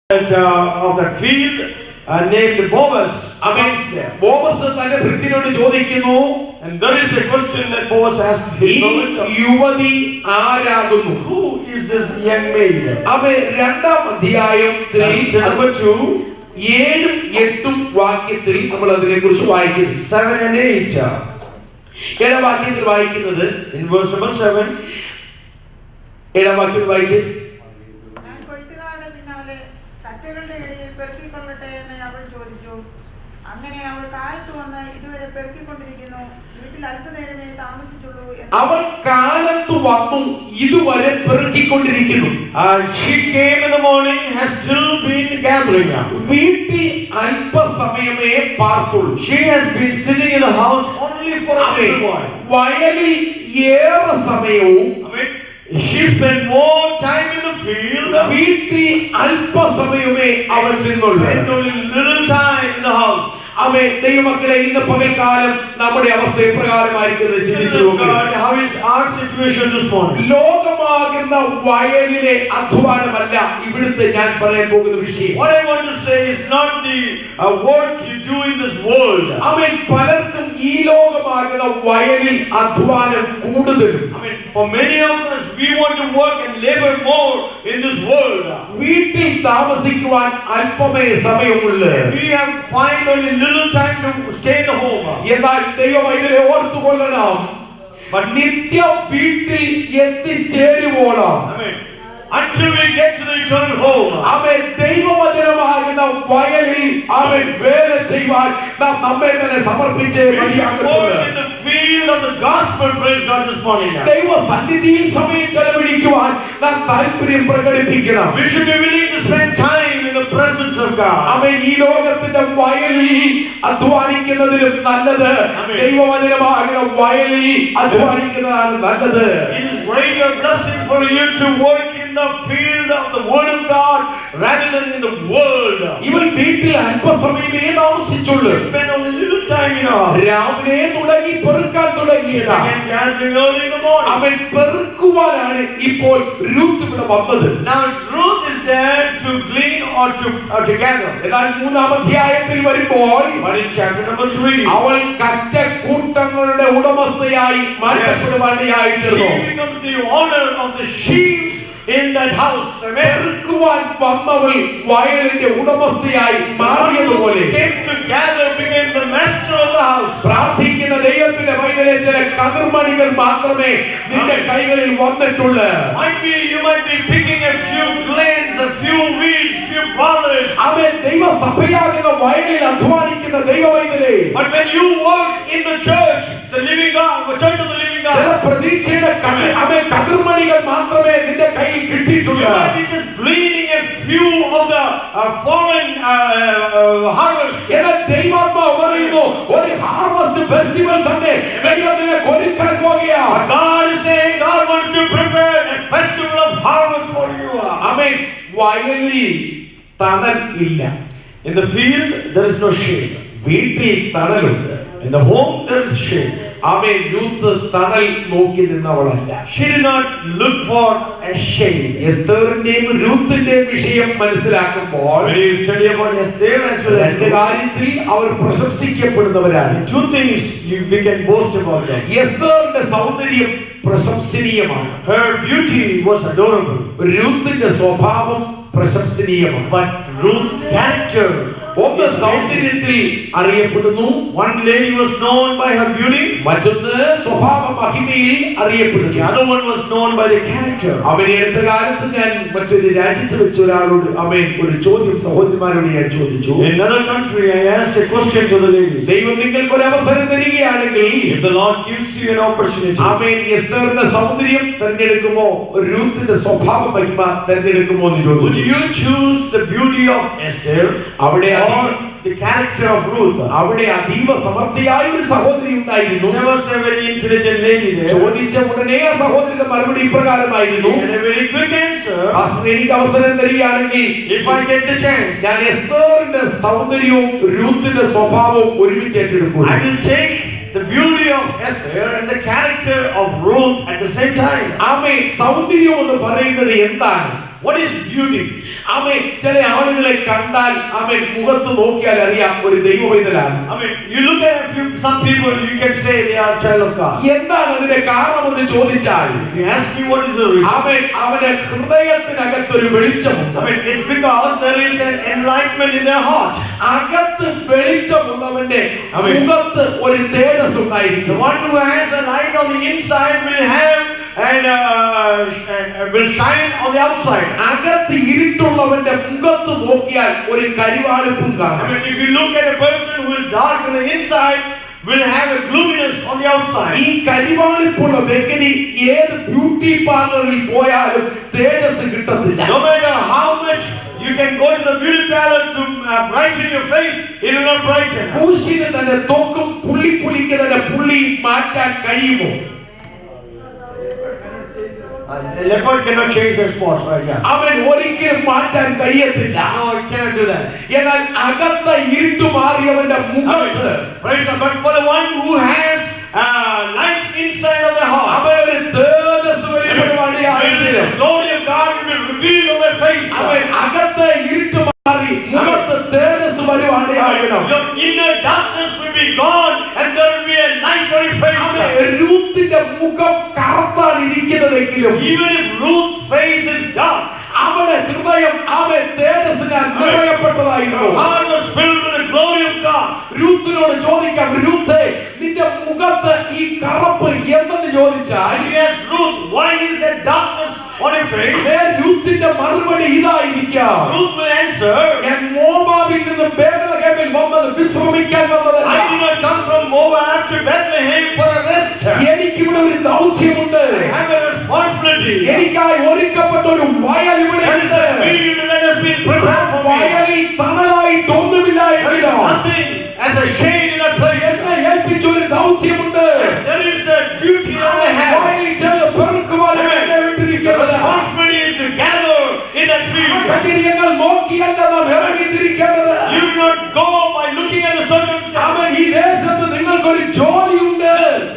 of that field named Boaz. Boaz തന്റെ ഭൃത്യനോട് ചോദിക്കുന്നു, and there is a question that Boaz asked his servant, യുവതി ആരാകുന്നു? who is this young maid? രണ്ടാം അധ്യായത്തിൽ number 2 7 8 വാക്യത്തിൽ നമ്മൾ അതിനെക്കുറിച്ച് വായിക്കുന്നു. 7 and 8. ഏഴാം വാക്യത്തിൽ വായിക്കുന്നത്, in verse number 7, ഏഴാം വാക്യത്തിൽ വായിച്ച്, അവൾ കാലത്ത് വന്നു ഇതുവരെ പെറുക്കിക്കൊണ്ടിരിക്കുന്നു. she came in the morning, has still been gathering. വീട്ടിൽ അല്പസമയമേ പാർത്തുള്ളൂ. She has been sitting in the house only for a little while. വയലിൽ ഏറെ സമയവും she spent more time in the field. വീട്ടിൽ അല്പസമയമേ അവൾ നിന്നുള്ളൂ. And only little time in the house. ദൈവമക്കളെ, ഇന്ന് പകൽക്കാലം നമ്മുടെ അവസ്ഥ എപ്രകാരമായിരിക്കുന്നത് ചിന്തിച്ചു നോക്കുക. How is our situation this morning? ലോകമാകുന്ന വയലിലെ അധ്വാനമല്ല ഇവിടുത്തെ ഞാൻ പറയാൻ പോകുന്ന വിഷയം. What I want to say is not the work you do in this world. പലർക്കും ഈ ലോകമാകുന്ന വയലിൽ അധ്വാനം കൂടുതലും. For many of us, we want to work and labor more in this world. വീട്ടിൽ താമസിക്കുവാൻ അല്പമേ സമയമുള്ളൂ. We have find only little time to stay in the home. എന്നാൽ ദൈവം ഇതിനെ ഓർത്തുകൊള്ളണം, നിത്യ വീട്ടിൽ എത്തിച്ചേരുവോളം, until we get to the eternal home. ദൈവവചനമാകുന്ന വയലിൽ അവൻ വേല ചെയ്യുവാൻ നാം നമ്മെ തന്നെ സമർപ്പിച്ചേ മതിയാകത്തുള്ളൂ. In the field of the gospel, praise God, this morning. ദൈവ സന്നിധിയിൽ സമയം ചെലവഴിക്കുവാൻ നാം താല്പര്യം പ്രകടിപ്പിക്കണം. We should be willing to spend time in the presence of God. ഈ ലോകത്തിന്റെ വയലിൽ അധ്വാനിക്കുന്നതിലും നല്ലത് ദൈവവചനമാകുന്ന വയലിൽ അധ്വാനിക്കുന്നതാണ് നല്ലത്. It is greater blessing for you to work in the field of the word of God rather than in the world. ഇവൻ വീട്ടിൽ അല്പസമയമേ താമസിച്ചുള്ളൂ. Spend only little time in our house. രാവിലെ തുടങ്ങി പെറുക്കാൻ തുടങ്ങിയതാ. Gathering early in the morning. അവൻ പെറുക്കുവാനാണ് ഇപ്പോൾ Ruth ഇവിടെ വന്നത്. Now Ruth is there to glean or to gather. എന്നാൽ മൂന്നാം അധ്യായത്തിൽ വരുമ്പോൾ, but in chapter number 3, അവൾ കറ്റക്കൂട്ടങ്ങളുടെ ഉടമസ്ഥയായി മാറ്റപ്പെടുവാനിടയായിത്തീർന്നു. she becomes the owner of the sheep in that house. പെറുക്കുവാൻ വന്നവൾ വയലിന്റെ ഉടമസ്ഥയായി മാറിയതുപോലെ came to gather, became the master of the house. പ്രാർത്ഥിക്കുന്ന ദൈവത്തിന്റെ പൈതലെ ചില കതിർമണികൾ മാത്രമേ നിന്റെ കൈകളിൽ വന്നിട്ടുള്ളൂ. You might be picking a few grains, a few weeds, few flowers. അവൻ ദൈവസഭയാകുന്ന വയലിൽ അധ്വാനിക്കുന്ന ദൈവവൈതലേ, but when you work in the church, the living God, the church of the living God, ചില പ്രതീക്ഷയുടെ കതിർമണികൾ മാത്രമേ നിന്റെ കയ്യിൽ കിട്ടിയിട്ടുള്ളൂ. you might be just gleaning a few of the fallen harvest. എന്നാൽ ദൈവാത്മാവ് പറയുന്നു, ഒരു ഹാർവസ്റ്റ് ഫെസ്റ്റിവൽ തന്നെ ദൈവം നിനക്ക് ഒരുക്കാൻ പോകുകയാണ്. God is saying God wants to prepare a festival of harvest for you. ആമേൻ. വയലിൽ തണൽ ഇല്ല. In the field there is no shade. വീട്ടിൽ തണലുണ്ട്. In the home there is shade. Amen. Ruth തണൽ നോക്കി നിന്നവളല്ല. She did not look for a shade. എസ്തേറിന്റെയും രൂത്തിന്റെയും വിഷയം മനസ്സിലാക്കുമ്പോൾ, when you study about Esther as well as രണ്ട് കാര്യത്തിൽ അവർ പ്രശംസിക്കപ്പെടുന്നവരാണ്. two things we can boast about them. എസ്തേറിന്റെ സൗന്ദര്യം പ്രശംസനീയമാണ്. Her beauty was adorable. രൂത്തിന്റെ സ്വഭാവം പ്രശംസനീയമാണ്. but Ruth's character, ഒന്ന് സൗന്ദര്യത്തിൽ അറിയപ്പെടുന്നു. one lady was known by her beauty, മറ്റൊന്ന് സ്വഭാവ മഹിമയിൽ അറിയപ്പെടുന്നു. the other one was known by the character. അവനെ അടുത്ത കാലത്ത് ഞാൻ മറ്റൊരു രാജ്യത്ത് വെച്ച ഒരാളോട് ഒരു ചോദ്യം സഹോദരിമാരോട് ഞാൻ ചോദിച്ചു. In another country I asked a question to the ladies. ദൈവം നിങ്ങൾക്ക് ഒരു അവസരം തരികയാണെങ്കിൽ, if the Lord gives you an opportunity, എസ്തേറിന്റെ സൗന്ദര്യം തിരഞ്ഞെടുക്കുമോ രൂത്തിന്റെ സ്വഭാവ മഹിമ തിരഞ്ഞെടുക്കുമോ എന്ന് ചോദിച്ചു. would you choose the beauty of Esther അവിടെ or the character of Ruth? അവിടെ അതീവ സമർത്ഥയായ ഒരു സഹോദരി ഉണ്ടായിരുന്നു. There was a very intelligent lady there. ചോദിച്ച ഉടനെ ആ സഹോദരിയുടെ മറുപടി ഇപ്രകാരമായിരുന്നു, and a very quick answer. Pastor, എനിക്ക് അവസരം തരികയാണെങ്കിൽ if I get the chance, ഞാൻ എസ്തേറിന്റെ സൗന്ദര്യവും രൂത്തിന്റെ സ്വഭാവവും ഒരുമിച്ച് ഏറ്റെടുക്കും. I will take the beauty of Esther and the character of Ruth at the same time. ആമേൻ. സൗന്ദര്യം എന്ന് പറയുന്നത് എന്താണ്? What is beauty? ആമേൻ. ചില ആളുകളെ കണ്ടാൽ ആമേൻ മുഖത്ത് നോക്കിയാൽ അറിയാം ഒരു ദൈവവൈതലാണ്. I mean, you look at some people, you can say they are child of God. എന്താണ് അതിന്റെ കാരണമെന്ന് ചോദിച്ചാൽ, If you ask me what is the reason, ആമേൻ, അവന്റെ ഹൃദയത്തിനകത്ത് ഒരു വെളിച്ചമുണ്ട്. I mean, it's because there is an enlightenment in their heart. അകത്ത് വെളിച്ചമുള്ളവന്റെ മുഖത്ത് ഒരു തേജസ് ഉണ്ടായിരിക്കും. The one who has a light on the inside will have and will shine on the outside. അകത്ത് ഇരുട്ടുള്ളവന്റെ മുഖത്ത് നോക്കിയാൽ ഒരു കരിവാളിപ്പും കാണാം. I mean, if you look at a person who is dark on the inside, will have a gloominess on the outside. ഈ കരിവാളിപ്പുള്ള വ്യക്തി ഏത് beauty പാർലറിൽ പോയാലും തേജസ് കിട്ടത്തില്ല. No matter how much you can go to the beauty parlor to brighten your face, it will not brighten. കൂശിന് തന്നെ തൊക്കും പുള്ളിക്ക് തന്നെ പുള്ളി മാറ്റാൻ കഴിയുമോ? The leopard cannot change their spots, right? Yeah. അവൻ ഒരിക്കലും മാറ്റാൻ കഴിയത്തില്ല. No, it cannot do that. എന്നാൽ അകത്ത ഇരുട്ട് മാറിയവന്റെ മുഖത്ത്, Praise God. But for the one who has light inside of the heart, അവൻ ഒരു തേജസ് വെളിപ്പെടുവാനിടയായിത്തീരും. the glory of God will be revealed on their face. അവൻ അകത്ത ഇരുട്ട് മാറി മുഖത്ത് തേജസ് വരുവാനിടയാകണം. Your inner darkness will be gone and there will be a light on your face. രൂത്തിന്റെ മുഖം കറുത്താണ് ഇരിക്കുന്നതെങ്കിലും, Even if Ruth's face is dark, അവന്റെ ഹൃദയം അവൻ തേജസ്സിനാൽ നിറയപ്പെട്ടതായിരുന്നു. her heart was filled with the glory of God. രൂത്തിനോട് ചോദിക്കാം, രൂത്തേ, നിന്റെ മുഖത്ത് ഈ കറുപ്പ് എന്തെന്ന് ചോദിച്ചാൽ, Yes, Ruth, why is there darkness on your face? രൂത്തിന്റെ മറുപടി ഇതായിരിക്കാം, Ruth will answer, ഞാൻ മോവാബിൽ നിന്ന് ബേത്ലഹേമിൽ വന്നത് വിശ്രമിക്കാൻ വന്നതല്ല. I did not come from Moab to Bethlehem for a rest. എനിക്കിവിടെ ഒരു ദൗത്യമുണ്ട്. I have a responsibility. എനിക്കായി ഒരുക്കപ്പെട്ട ഒരു വയൽ ഇവിടെ There is a field that has been prepared for me. വയലിൽ തണലായിട്ടൊന്നുമില്ല There is എങ്കിലോ nothing as a shade in a place. എന്നെ ഏൽപ്പിച്ച ഒരു ദൗത്യമുണ്ട്. There is a duty that I have. വയലിൽ ചെന്ന് പെറുക്കുവാനാണ് എന്നെ The വിട്ടിരിക്കുന്നത്. responsibility is to gather in that field. സാഹചര്യങ്ങൾ നോക്കിയല്ല നാം ഇറങ്ങിത്തിരിക്കേണ്ടത്. You do not go by looking at the circumstances. അവൻ ഈ ദേശത്ത് നിങ്ങൾക്കൊരു ജോലിയുണ്ട്.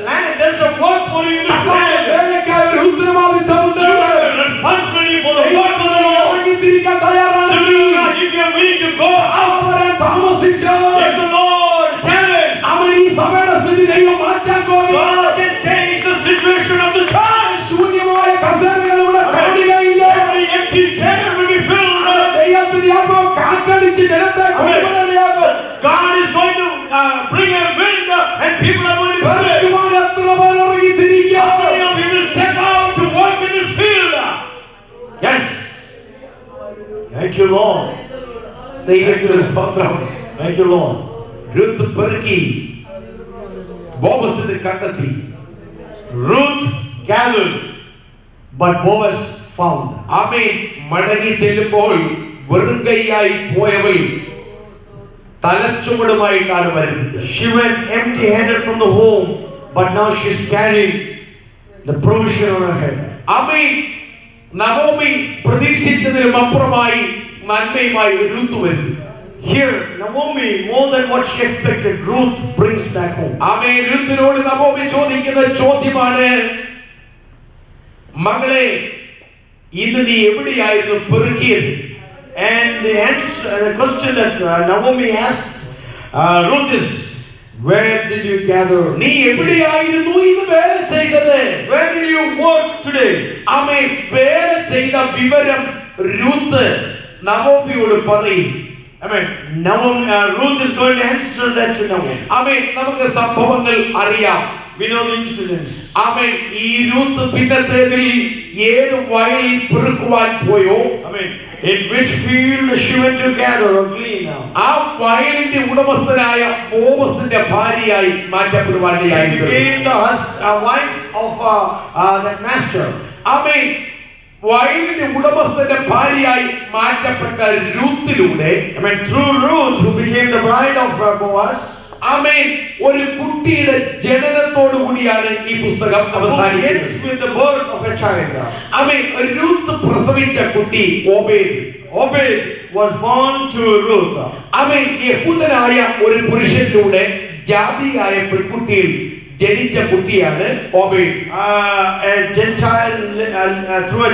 Land, there's a work for you in this land. വേലയ്ക്കായി ഒരു ഉത്തരവാദിത്തമുണ്ട്. You have a responsibility for the work of the Lord. ഇറങ്ങിത്തിരിക്കാൻ തയ്യാറാണെങ്കിൽ, If you are willing to go out, അവരെ താമസിച്ചാൽ, if the Lord tarries, അവൻ ഈ സഭയുടെ സ്ഥിതി ദൈവം മാറ്റാൻ പോകുന്നു. God can change the situation of the church. ശൂന്യമായ കസേരകൾ ഇവിടെ കാണുകയില്ല. Every empty chair will be filled. ദൈവത്തിന്റെ ആത്മാവ് കാറ്റടിച്ച് ജനത്തെ കൊണ്ടുവരാനിടയാകും. God is going to bring a wind and people are going to pray. പെറുക്കുവാൻ എത്ര പേർ ഇറങ്ങിത്തിരിക്കുക? How many of you will step out to work in this field? Yes. Thank you, Lord. ദൈവത്തിന് സ്തോത്രം. Thank you, Lord. Ruth പെറുക്കി ബോവസിനെ കണ്ടെത്തി. Ruth gathered, but Boaz found. ആമേൻ. മടങ്ങി ചെല്ലുമ്പോൾ വെറും കൈയായി പോയവൾ തലച്ചുമടുമായിട്ടാണ് വരുന്നത്. She went empty-handed from the home, but now she's carrying the provision on her head. Amen. Naomi പ്രതീക്ഷിച്ചതിലും അപ്പുറമായി നന്മയുമായി Ruth വരുന്നു. Here, Naomi, more than what she expected, Ruth brings back home. Amen. രൂത്തിനോട് Naomi ചോദിക്കുന്ന ചോദ്യമാണ്, മകളെ, ഇന്ന് നീ എവിടെയായിരുന്നു പെറുക്കിയത്? And the answer, the question that Naomi asked Ruth is, where did you gather? നീ എവിടെയായിരുന്നു ഇന്ന് വേല ചെയ്തത്? Where did you work today? ആമേൻ. വേല ചെയ്ത വിവരം രൂത്ത് നവോമിയോട് പറയും. I mean, Ruth is going to answer that to Naomi. ആമേൻ. നമുക്ക് സംഭവങ്ങൾ അറിയാം. We know the incidents. ആമേൻ. ഈ രൂത്ത് പിന്നത്തേതിൽ ഏത് വയലിൽ പെറുക്കുവാൻ പോയോ, I mean, in which field she went to gather or glean now? ആ വയലിന്റെ ഉടമസ്ഥനായ ബോവസിന്റെ ഭാര്യയായി മാറ്റപ്പെടുവാനിടയായി. She became the wife of that master. ആമേൻ. വയലിന്റെ ഉടമസ്ഥന്റെ ഭാര്യയായി മാറ്റപ്പെട്ട രൂത്തിലൂടെ, I mean, through Ruth, who became the bride of Boaz, ആമേൻ, ഒരു കുട്ടിയുടെ ജനനത്തോടു കൂടിയാണ് ഈ പുസ്തകം അവസാനിക്കുന്നത്. ends with the birth of a child. Amen. Ruth പ്രസവിച്ച കുട്ടി Obed. Obed was born to Ruth. ആമേൻ. യഹൂദനായ ഒരു പുരുഷനിലൂടെ ജാതിയായ പെൺകുട്ടിയിൽ ജനിച്ച കുട്ടിയാണ് Obed. A Gentile through a